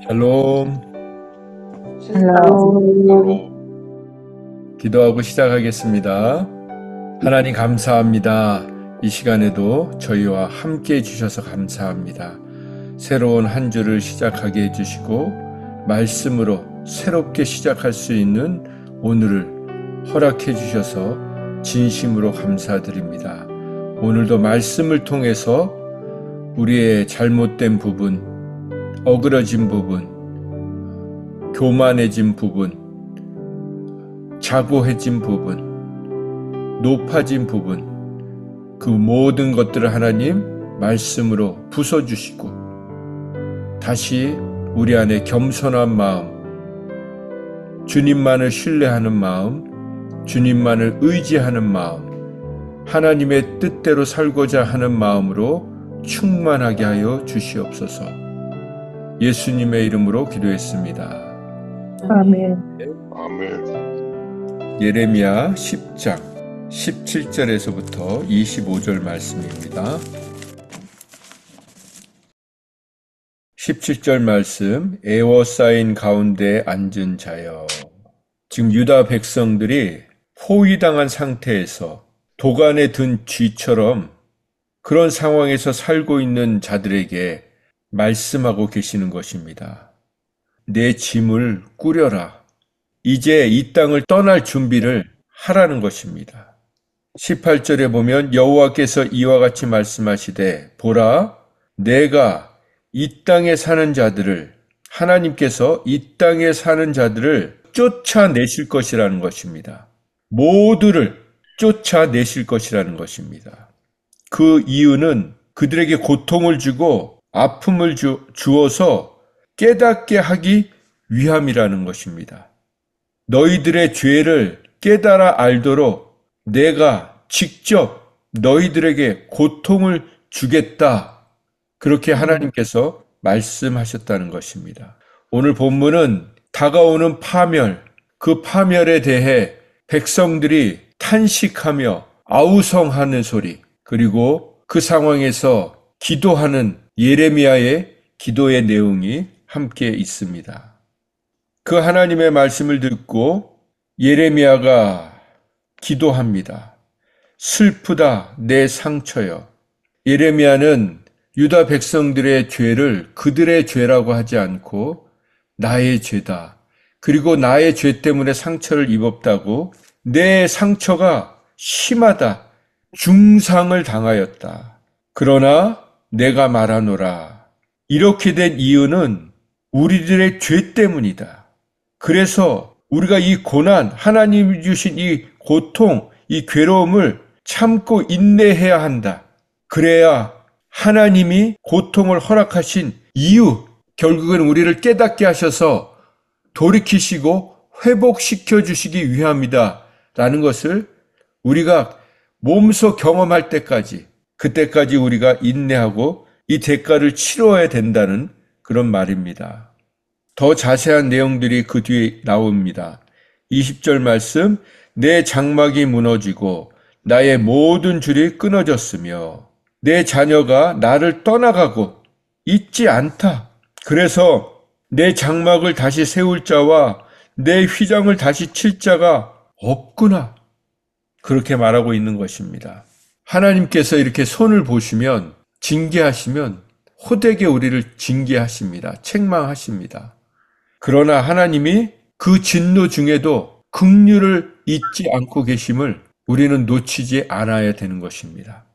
샬롬. 샬롬. 기도하고 시작하겠습니다. 하나님 감사합니다. 이 시간에도 저희와 함께 해주셔서 감사합니다. 새로운 한 주를 시작하게 해주시고 말씀으로 새롭게 시작할 수 있는 오늘을 허락해 주셔서 진심으로 감사드립니다. 오늘도 말씀을 통해서 우리의 잘못된 부분, 어그러진 부분, 교만해진 부분, 자고해진 부분, 높아진 부분, 그 모든 것들을 하나님 말씀으로 부숴주시고 다시 우리 안에 겸손한 마음, 주님만을 신뢰하는 마음, 주님만을 의지하는 마음, 하나님의 뜻대로 살고자 하는 마음으로 충만하게 하여 주시옵소서. 예수님의 이름으로 기도했습니다. 아멘. 아멘. 예레미야 10장 17절에서부터 25절 말씀입니다. 17절 말씀, 애워싸인 가운데 앉은 자여. 지금 유다 백성들이 포위당한 상태에서 도간에 든 쥐처럼 그런 상황에서 살고 있는 자들에게 말씀하고 계시는 것입니다. 내 짐을 꾸려라. 이제 이 땅을 떠날 준비를 하라는 것입니다. 18절에 보면 여호와께서 이와 같이 말씀하시되 보라, 내가 이 땅에 사는 자들을, 하나님께서 이 땅에 사는 자들을 쫓아내실 것이라는 것입니다. 모두를 쫓아내실 것이라는 것입니다. 그 이유는 그들에게 고통을 주고 아픔을 주어서 깨닫게 하기 위함이라는 것입니다. 너희들의 죄를 깨달아 알도록 내가 직접 너희들에게 고통을 주겠다. 그렇게 하나님께서 말씀하셨다는 것입니다. 오늘 본문은 다가오는 파멸, 그 파멸에 대해 백성들이 탄식하며 아우성하는 소리, 그리고 그 상황에서 기도하는 예레미야의 기도의 내용이 함께 있습니다. 그 하나님의 말씀을 듣고 예레미야가 기도합니다. 슬프다 내 상처여. 예레미야는 유다 백성들의 죄를 그들의 죄라고 하지 않고 나의 죄다. 그리고 나의 죄 때문에 상처를 입었다고, 내 상처가 심하다. 중상을 당하였다. 그러나 내가 말하노라. 이렇게 된 이유는 우리들의 죄 때문이다. 그래서 우리가 이 고난, 하나님이 주신 이 고통, 이 괴로움을 참고 인내해야 한다. 그래야 하나님이 고통을 허락하신 이유, 결국은 우리를 깨닫게 하셔서 돌이키시고 회복시켜 주시기 위함이다. 라는 것을 우리가 몸소 경험할 때까지, 그때까지 우리가 인내하고 이 대가를 치러야 된다는 그런 말입니다. 더 자세한 내용들이 그 뒤에 나옵니다. 20절 말씀, 내 장막이 무너지고 나의 모든 줄이 끊어졌으며 내 자녀가 나를 떠나가고 있지 않다. 그래서 내 장막을 다시 세울 자와 내 휘장을 다시 칠 자가 없구나. 그렇게 말하고 있는 것입니다. 하나님께서 이렇게 손을 보시면, 징계하시면 호되게 우리를 징계하십니다. 책망하십니다. 그러나 하나님이 그 진노 중에도 긍휼을 잊지 않고 계심을 우리는 놓치지 않아야 되는 것입니다.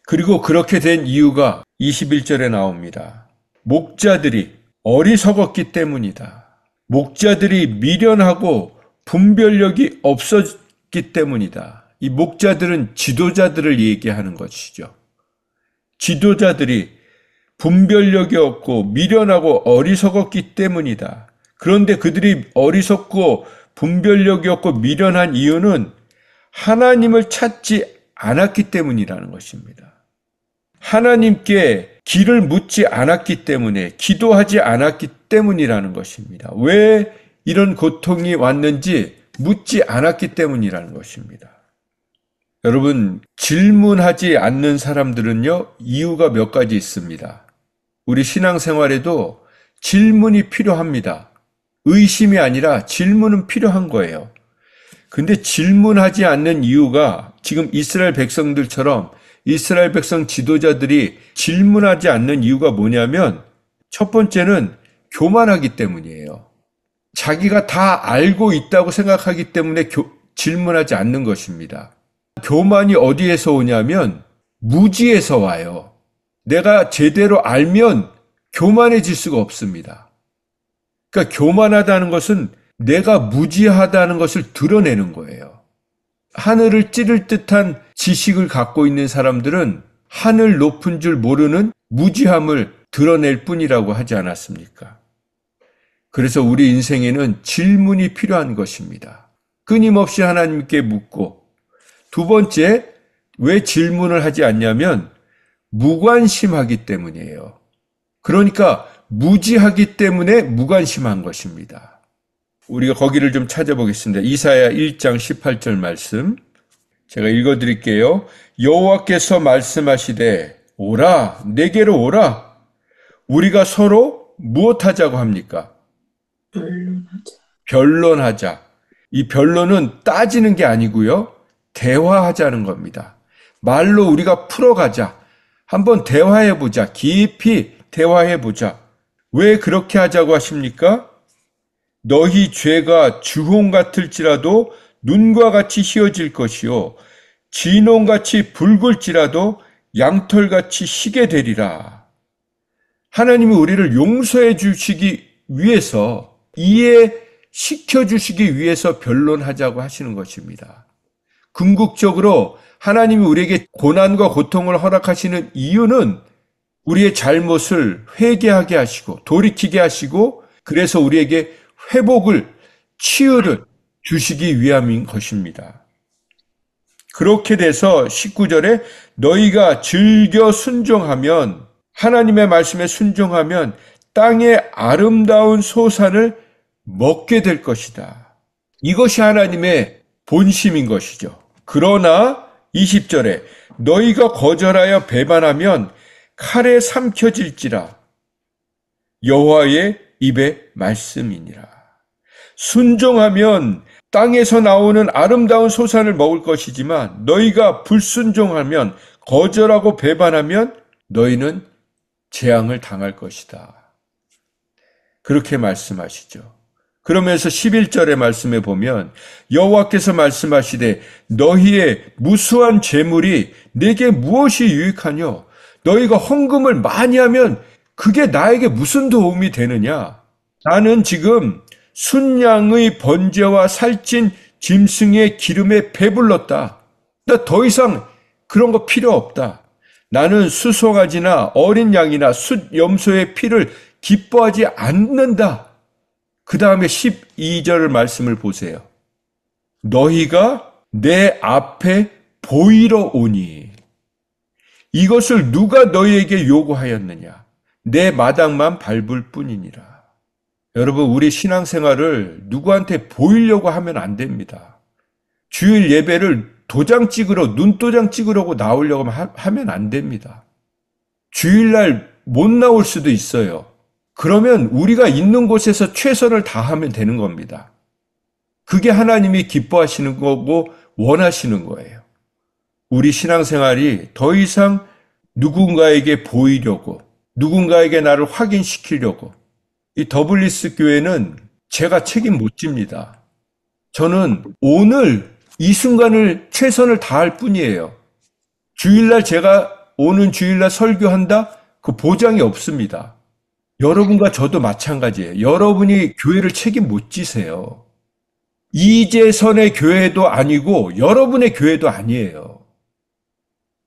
그리고 그렇게 된 이유가 21절에 나옵니다. 목자들이 어리석었기 때문이다. 목자들이 미련하고 분별력이 없었기 때문이다. 이 목자들은 지도자들을 얘기하는 것이죠. 지도자들이 분별력이 없고 미련하고 어리석었기 때문이다. 그런데 그들이 어리석고 분별력이 없고 미련한 이유는 하나님을 찾지 않았기 때문이라는 것입니다. 하나님께 길을 묻지 않았기 때문에, 기도하지 않았기 때문이라는 것입니다. 왜 이런 고통이 왔는지 묻지 않았기 때문이라는 것입니다. 여러분, 질문하지 않는 사람들은요, 이유가 몇 가지 있습니다. 우리 신앙생활에도 질문이 필요합니다. 의심이 아니라 질문은 필요한 거예요. 근데 질문하지 않는 이유가 지금 이스라엘 백성들처럼 이스라엘 백성 지도자들이 질문하지 않는 이유가 뭐냐면 첫 번째는 교만하기 때문이에요. 자기가 다 알고 있다고 생각하기 때문에 질문하지 않는 것입니다. 교만이 어디에서 오냐면 무지에서 와요. 내가 제대로 알면 교만해질 수가 없습니다. 그러니까 교만하다는 것은 내가 무지하다는 것을 드러내는 거예요. 하늘을 찌를 듯한 지식을 갖고 있는 사람들은 하늘 높은 줄 모르는 무지함을 드러낼 뿐이라고 하지 않았습니까? 그래서 우리 인생에는 질문이 필요한 것입니다. 끊임없이 하나님께 묻고, 두 번째, 왜 질문을 하지 않냐면 무관심하기 때문이에요. 그러니까 무지하기 때문에 무관심한 것입니다. 우리가 거기를 좀 찾아보겠습니다. 이사야 1장 18절 말씀 제가 읽어드릴게요. 여호와께서 말씀하시되 오라 내게로 오라 우리가 서로 무엇하자고 합니까? 변론하자. 이 변론은 따지는 게 아니고요. 대화하자는 겁니다. 말로 우리가 풀어가자. 한번 대화해보자. 깊이 대화해보자. 왜 그렇게 하자고 하십니까? 너희 죄가 주홍 같을지라도 눈과 같이 희어질 것이요 진홍같이 붉을지라도 양털같이 희게 되리라. 하나님은 우리를 용서해 주시기 위해서 이해시켜 주시기 위해서 변론하자고 하시는 것입니다. 궁극적으로 하나님이 우리에게 고난과 고통을 허락하시는 이유는 우리의 잘못을 회개하게 하시고 돌이키게 하시고 그래서 우리에게 회복을 치유를 주시기 위함인 것입니다. 그렇게 돼서 19절에 너희가 즐겨 순종하면 하나님의 말씀에 순종하면 땅의 아름다운 소산을 먹게 될 것이다. 이것이 하나님의 본심인 것이죠. 그러나 20절에 너희가 거절하여 배반하면 칼에 삼켜질지라 여호와의 입의 말씀이니라. 순종하면 땅에서 나오는 아름다운 소산을 먹을 것이지만 너희가 불순종하면 거절하고 배반하면 너희는 재앙을 당할 것이다. 그렇게 말씀하시죠. 그러면서 11절의 말씀에 보면 여호와께서 말씀하시되 너희의 무수한 재물이 내게 무엇이 유익하뇨? 너희가 헌금을 많이 하면 그게 나에게 무슨 도움이 되느냐? 나는 지금 순양의 번제와 살찐 짐승의 기름에 배불렀다. 나 더 이상 그런 거 필요 없다. 나는 수송아지나 어린 양이나 숫 염소의 피를 기뻐하지 않는다. 그 다음에 12절 말씀을 보세요. 너희가 내 앞에 보이러 오니 이것을 누가 너희에게 요구하였느냐? 내 마당만 밟을 뿐이니라. 여러분, 우리 신앙생활을 누구한테 보이려고 하면 안 됩니다. 주일 예배를 도장 찍으러, 눈도장 찍으려고 나오려고 하면 안 됩니다. 주일날 못 나올 수도 있어요. 그러면 우리가 있는 곳에서 최선을 다하면 되는 겁니다. 그게 하나님이 기뻐하시는 거고 원하시는 거예요. 우리 신앙생활이 더 이상 누군가에게 보이려고, 누군가에게 나를 확인시키려고, 이 더블리스 교회는 제가 책임 못 집니다. 저는 오늘 이 순간을 최선을 다할 뿐이에요. 주일날 제가 오는 주일날 설교한다? 그 보장이 없습니다. 여러분과 저도 마찬가지예요. 여러분이 교회를 책임 못 지세요. 이재선의 교회도 아니고 여러분의 교회도 아니에요.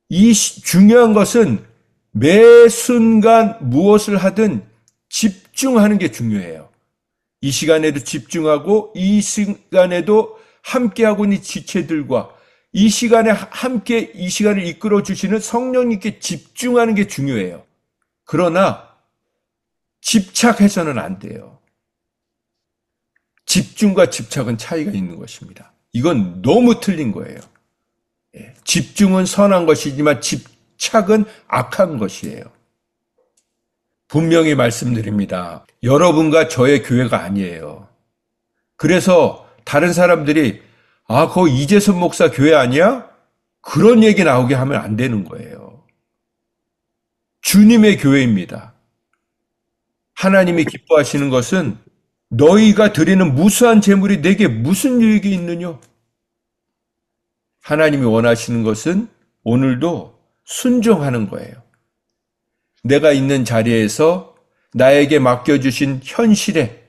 이 중요한 것은 매 순간 무엇을 하든 집중하는 게 중요해요. 이 시간에도 집중하고 이 시간에도 함께하고 있는 지체들과 이 시간에 함께 이 시간을 이끌어 주시는 성령님께 집중하는 게 중요해요. 그러나 집착해서는 안 돼요. 집중과 집착은 차이가 있는 것입니다. 이건 너무 틀린 거예요. 집중은 선한 것이지만 집착은 악한 것이에요. 분명히 말씀드립니다. 여러분과 저의 교회가 아니에요. 그래서 다른 사람들이 그거 이재선 목사 교회 아니야? 그런 얘기 나오게 하면 안 되는 거예요. 주님의 교회입니다. 하나님이 기뻐하시는 것은 너희가 드리는 무수한 재물이 내게 무슨 유익이 있느냐? 하나님이 원하시는 것은 오늘도 순종하는 거예요. 내가 있는 자리에서 나에게 맡겨주신 현실에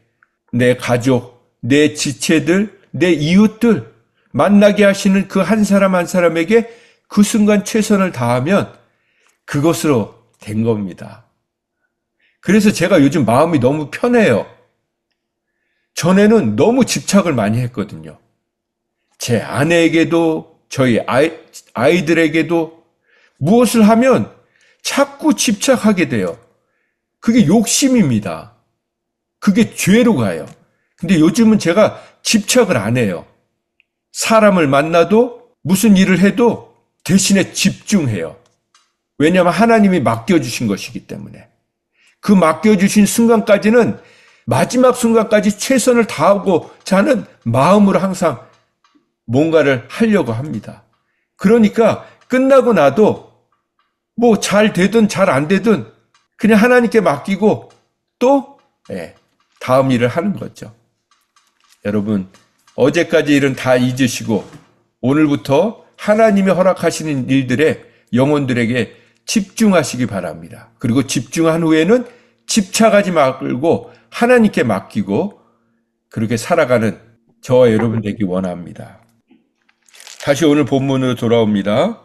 내 가족, 내 지체들, 내 이웃들 만나게 하시는 그 한 사람 한 사람에게 그 순간 최선을 다하면 그것으로 된 겁니다. 그래서 제가 요즘 마음이 너무 편해요. 전에는 너무 집착을 많이 했거든요. 제 아내에게도 저희 아이들에게도 무엇을 하면 자꾸 집착하게 돼요. 그게 욕심입니다. 그게 죄로 가요. 근데 요즘은 제가 집착을 안 해요. 사람을 만나도 무슨 일을 해도 대신에 집중해요. 왜냐하면 하나님이 맡겨주신 것이기 때문에. 그 맡겨주신 순간까지는 마지막 순간까지 최선을 다하고자 하는 마음으로 항상 뭔가를 하려고 합니다. 그러니까 끝나고 나도 뭐 잘 되든 잘 안 되든 그냥 하나님께 맡기고 또 다음 일을 하는 거죠. 여러분, 어제까지 일은 다 잊으시고 오늘부터 하나님이 허락하시는 일들에 영혼들에게 집중하시기 바랍니다. 그리고 집중한 후에는 집착하지 말고 하나님께 맡기고 그렇게 살아가는 저와 여러분 되기 원합니다. 다시 오늘 본문으로 돌아옵니다.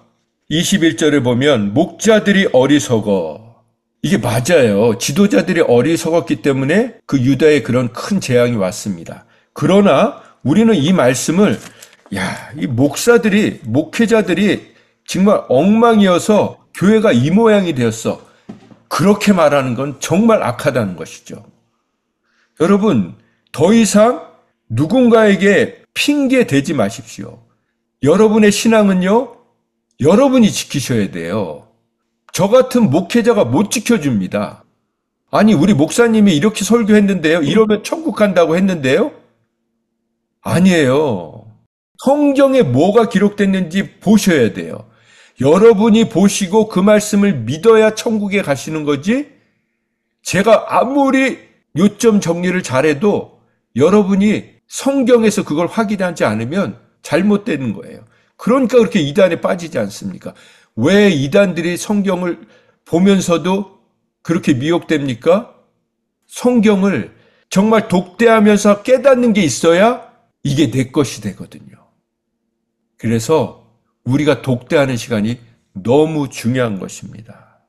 21절에 보면 목자들이 어리석어. 이게 맞아요. 지도자들이 어리석었기 때문에 그 유다에 그런 큰 재앙이 왔습니다. 그러나 우리는 이 말씀을 이 목회자들이 정말 엉망이어서 교회가 이 모양이 되었어. 그렇게 말하는 건 정말 악하다는 것이죠. 여러분, 더 이상 누군가에게 핑계 대지 마십시오. 여러분의 신앙은요, 여러분이 지키셔야 돼요. 저 같은 목회자가 못 지켜줍니다. 아니, 우리 목사님이 이렇게 설교했는데요. 이러면 천국 간다고 했는데요. 아니에요. 성경에 뭐가 기록됐는지 보셔야 돼요. 여러분이 보시고 그 말씀을 믿어야 천국에 가시는 거지. 제가 아무리 요점 정리를 잘해도 여러분이 성경에서 그걸 확인하지 않으면 잘못되는 거예요. 그러니까 그렇게 이단에 빠지지 않습니까? 왜 이단들이 성경을 보면서도 그렇게 미혹됩니까? 성경을 정말 독대하면서 깨닫는 게 있어야 이게 내 것이 되거든요. 그래서 우리가 독대하는 시간이 너무 중요한 것입니다.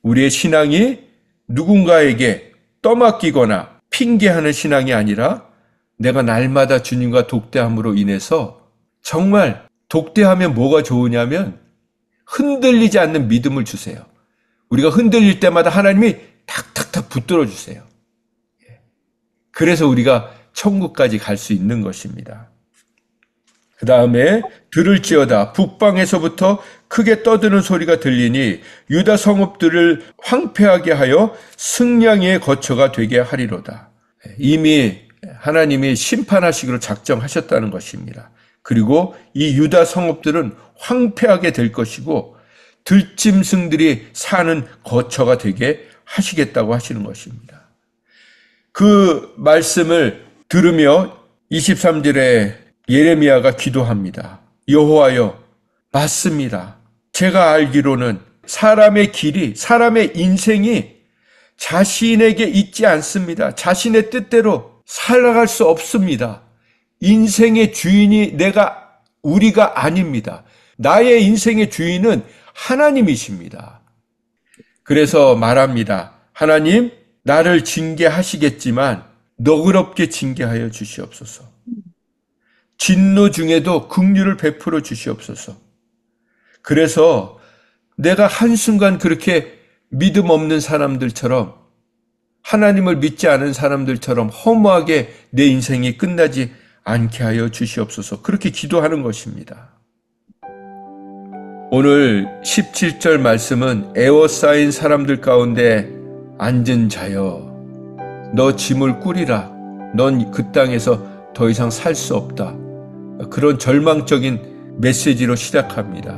우리의 신앙이 누군가에게 떠맡기거나 핑계하는 신앙이 아니라 내가 날마다 주님과 독대함으로 인해서 정말 독대하면 뭐가 좋으냐면 흔들리지 않는 믿음을 주세요. 우리가 흔들릴 때마다 하나님이 탁탁탁 붙들어 주세요. 그래서 우리가 천국까지 갈 수 있는 것입니다. 그 다음에 들을지어다 북방에서부터 크게 떠드는 소리가 들리니 유다 성읍들을 황폐하게 하여 승냥이의 거처가 되게 하리로다. 이미 하나님이 심판하시기로 작정하셨다는 것입니다. 그리고 이 유다 성읍들은 황폐하게 될 것이고 들짐승들이 사는 거처가 되게 하시겠다고 하시는 것입니다. 그 말씀을 들으며 23절에 예레미야가 기도합니다. 여호와여, 맞습니다. 제가 알기로는 사람의 길이, 사람의 인생이 자신에게 있지 않습니다. 자신의 뜻대로 살아갈 수 없습니다. 인생의 주인이 우리가 아닙니다. 나의 인생의 주인은 하나님이십니다. 그래서 말합니다. 하나님, 나를 징계하시겠지만 너그럽게 징계하여 주시옵소서. 진노 중에도 긍휼을 베풀어 주시옵소서. 그래서 내가 한순간 그렇게 믿음 없는 사람들처럼 하나님을 믿지 않은 사람들처럼 허무하게 내 인생이 끝나지 않게 하여 주시옵소서. 그렇게 기도하는 것입니다. 오늘 17절 말씀은 애워싸인 사람들 가운데 앉은 자여, 너 짐을 꾸리라. 넌 그 땅에서 더 이상 살 수 없다. 그런 절망적인 메시지로 시작합니다.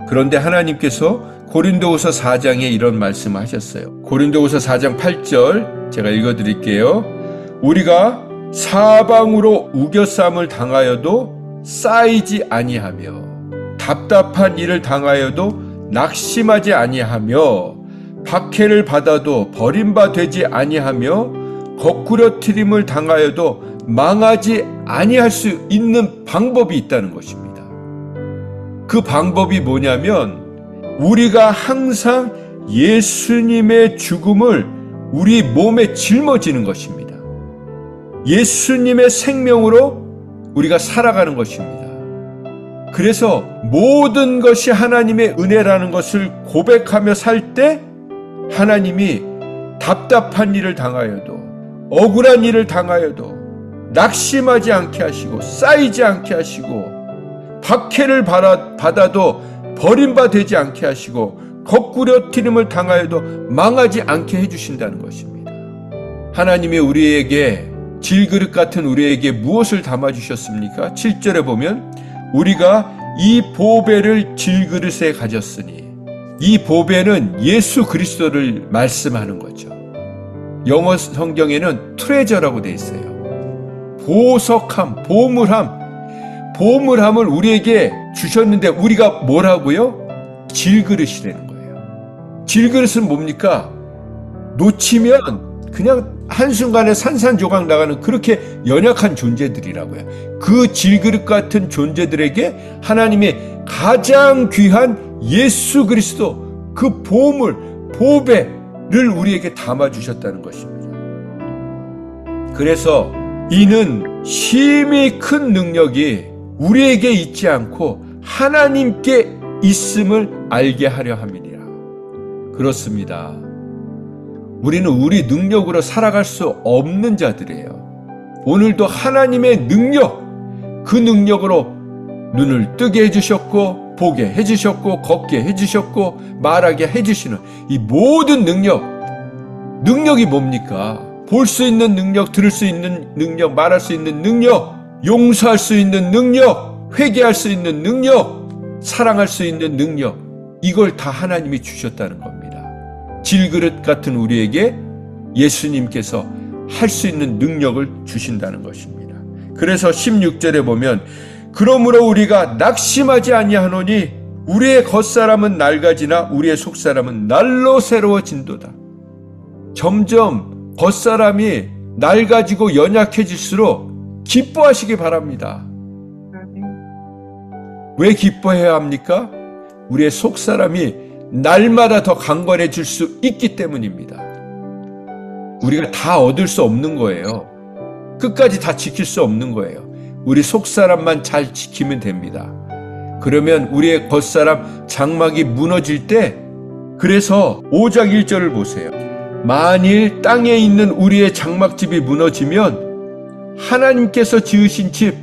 그런데 하나님께서 고린도후서 4장에 이런 말씀을 하셨어요. 고린도후서 4장 8절 제가 읽어드릴게요. 우리가 사방으로 우겨쌈을 당하여도 쌓이지 아니하며 답답한 일을 당하여도 낙심하지 아니하며 박해를 받아도 버림받지 아니하며 거꾸러뜨림을 당하여도 망하지 아니할 수 있는 방법이 있다는 것입니다. 그 방법이 뭐냐면 우리가 항상 예수님의 죽음을 우리 몸에 짊어지는 것입니다. 예수님의 생명으로 우리가 살아가는 것입니다. 그래서 모든 것이 하나님의 은혜라는 것을 고백하며 살 때 하나님이 답답한 일을 당하여도 억울한 일을 당하여도 낙심하지 않게 하시고 쌓이지 않게 하시고 박해를 받아도 버림받지 않게 하시고 거꾸러뜨림을 당하여도 망하지 않게 해주신다는 것입니다. 하나님이 우리에게 질그릇 같은 우리에게 무엇을 담아주셨습니까? 7절에 보면 우리가 이 보배를 질그릇에 가졌으니, 이 보배는 예수 그리스도를 말씀하는 거죠. 영어 성경에는 트레저라고 되어 있어요. 보석함, 보물함을 우리에게 주셨는데 우리가 뭐라고요? 질그릇이라는 거예요. 질그릇은 뭡니까? 놓치면 그냥 한순간에 산산조각 나가는 그렇게 연약한 존재들이라고요. 그 질그릇 같은 존재들에게 하나님의 가장 귀한 예수 그리스도, 그 보배를 우리에게 담아주셨다는 것입니다. 그래서 이는 심히 큰 능력이 우리에게 있지 않고 하나님께 있음을 알게 하려 함이니라. 그렇습니다. 우리는 우리 능력으로 살아갈 수 없는 자들이에요. 오늘도 하나님의 능력, 그 능력으로 눈을 뜨게 해주셨고 보게 해주셨고 걷게 해주셨고 말하게 해주시는 이 모든 능력이 뭡니까? 볼 수 있는 능력, 들을 수 있는 능력, 말할 수 있는 능력, 용서할 수 있는 능력, 회개할 수 있는 능력, 사랑할 수 있는 능력, 이걸 다 하나님이 주셨다는 겁니다. 질그릇 같은 우리에게 예수님께서 할 수 있는 능력을 주신다는 것입니다. 그래서 16절에 보면 그러므로 우리가 낙심하지 아니하노니 우리의 겉사람은 낡아지나 우리의 속사람은 날로 새로워진도다. 점점 겉사람이 낡아지고 연약해질수록 기뻐하시기 바랍니다. 왜 기뻐해야 합니까? 우리의 속사람이 날마다 더 강건해질 수 있기 때문입니다. 우리가 다 얻을 수 없는 거예요. 끝까지 다 지킬 수 없는 거예요. 우리 속사람만 잘 지키면 됩니다. 그러면 우리의 겉사람 장막이 무너질 때, 그래서 5장 1절을 보세요. 만일 땅에 있는 우리의 장막집이 무너지면 하나님께서 지으신 집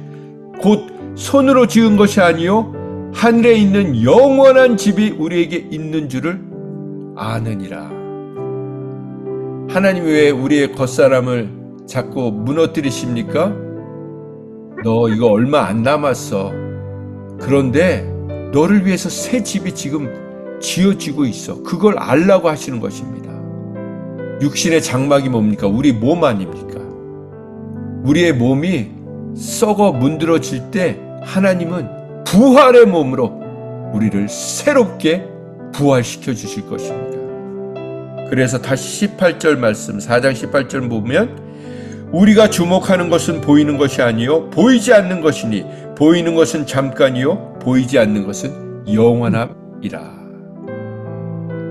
곧 손으로 지은 것이 아니요 하늘에 있는 영원한 집이 우리에게 있는 줄을 아느니라. 하나님이 왜 우리의 겉사람을 자꾸 무너뜨리십니까? 너 이거 얼마 안 남았어. 그런데 너를 위해서 새 집이 지금 지어지고 있어. 그걸 알라고 하시는 것입니다. 육신의 장막이 뭡니까? 우리 몸 아닙니까? 우리의 몸이 썩어 문드러질 때 하나님은 부활의 몸으로 우리를 새롭게 부활시켜 주실 것입니다. 그래서 다시 18절 말씀, 4장 18절 보면 우리가 주목하는 것은 보이는 것이 아니요 보이지 않는 것이니 보이는 것은 잠깐이요 보이지 않는 것은 영원함이라.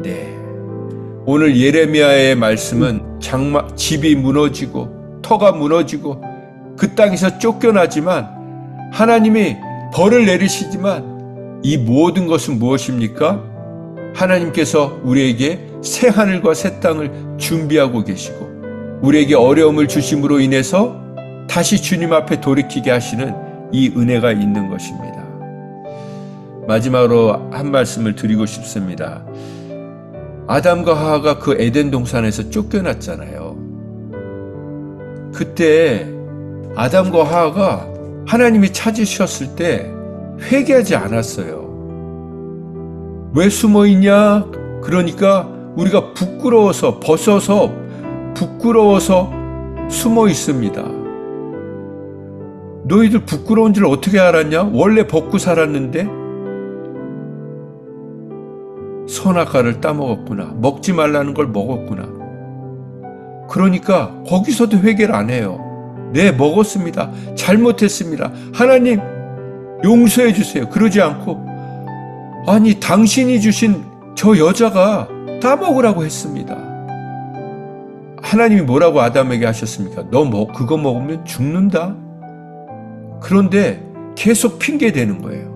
네, 오늘 예레미야의 말씀은 집이 무너지고 터가 무너지고 그 땅에서 쫓겨나지만 하나님이 벌을 내리시지만 이 모든 것은 무엇입니까? 하나님께서 우리에게 새 하늘과 새 땅을 준비하고 계시고 우리에게 어려움을 주심으로 인해서 다시 주님 앞에 돌이키게 하시는 이 은혜가 있는 것입니다. 마지막으로 한 말씀을 드리고 싶습니다. 아담과 하와가 그 에덴 동산에서 쫓겨났잖아요. 그때 아담과 하와가 하나님이 찾으셨을 때 회개하지 않았어요. 왜 숨어 있냐? 그러니까 우리가 부끄러워서, 벗어서 부끄러워서 숨어 있습니다. 너희들 부끄러운 줄 어떻게 알았냐? 원래 벗고 살았는데 선악과를 따먹었구나. 먹지 말라는 걸 먹었구나. 그러니까 거기서도 회개를 안 해요. 네, 먹었습니다. 잘못했습니다. 하나님 용서해 주세요. 그러지 않고, 아니 당신이 주신 저 여자가 따먹으라고 했습니다. 하나님이 뭐라고 아담에게 하셨습니까? 너 그거 먹으면 죽는다. 그런데 계속 핑계대는 거예요.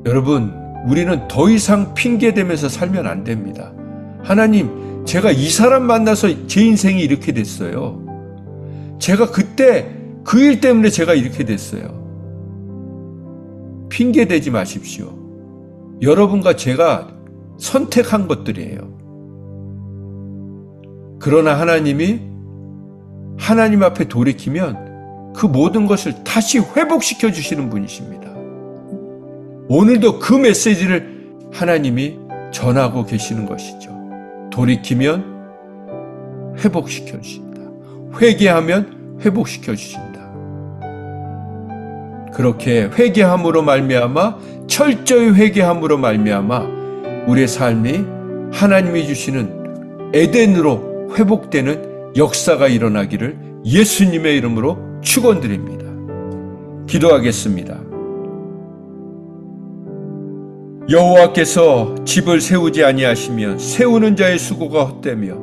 여러분, 우리는 더 이상 핑계대면서 살면 안 됩니다. 하나님, 제가 이 사람 만나서 제 인생이 이렇게 됐어요. 제가 그때 그 일 때문에 제가 이렇게 됐어요. 핑계대지 마십시오. 여러분과 제가 선택한 것들이에요. 그러나 하나님이 하나님 앞에 돌이키면 그 모든 것을 다시 회복시켜 주시는 분이십니다. 오늘도 그 메시지를 하나님이 전하고 계시는 것이죠. 돌이키면 회복시켜 주신다. 회개하면 회복시켜 주신다. 그렇게 회개함으로 말미암아, 철저히 회개함으로 말미암아 우리의 삶이 하나님이 주시는 에덴으로 회복되는 역사가 일어나기를 예수님의 이름으로 축원드립니다. 기도하겠습니다. 여호와께서 집을 세우지 아니하시면 세우는 자의 수고가 헛되며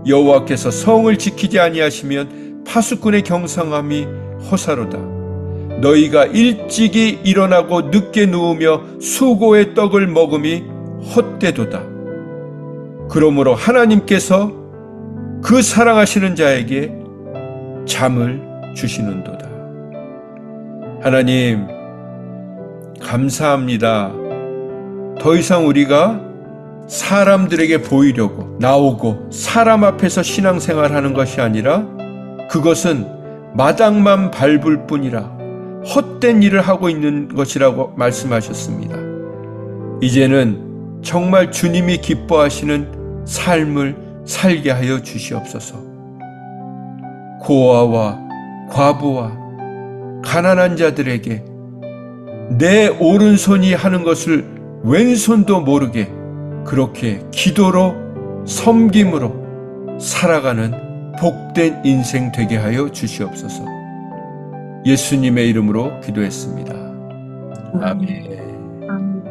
여호와께서 성을 지키지 아니하시면 파수꾼의 경상함이 허사로다. 너희가 일찍이 일어나고 늦게 누우며 수고의 떡을 먹음이 헛되도다. 그러므로 하나님께서 그 사랑하시는 자에게 잠을 주시는도다. 하나님, 감사합니다. 더 이상 우리가 사람들에게 보이려고 나오고 사람 앞에서 신앙생활하는 것이 아니라 그것은 마당만 밟을 뿐이라 헛된 일을 하고 있는 것이라고 말씀하셨습니다. 이제는 정말 주님이 기뻐하시는 삶을 살게 하여 주시옵소서. 고아와 과부와 가난한 자들에게 내 오른손이 하는 것을 왼손도 모르게 그렇게 기도로 섬김으로 살아가는 복된 인생 되게 하여 주시옵소서. 예수님의 이름으로 기도했습니다. 아멘.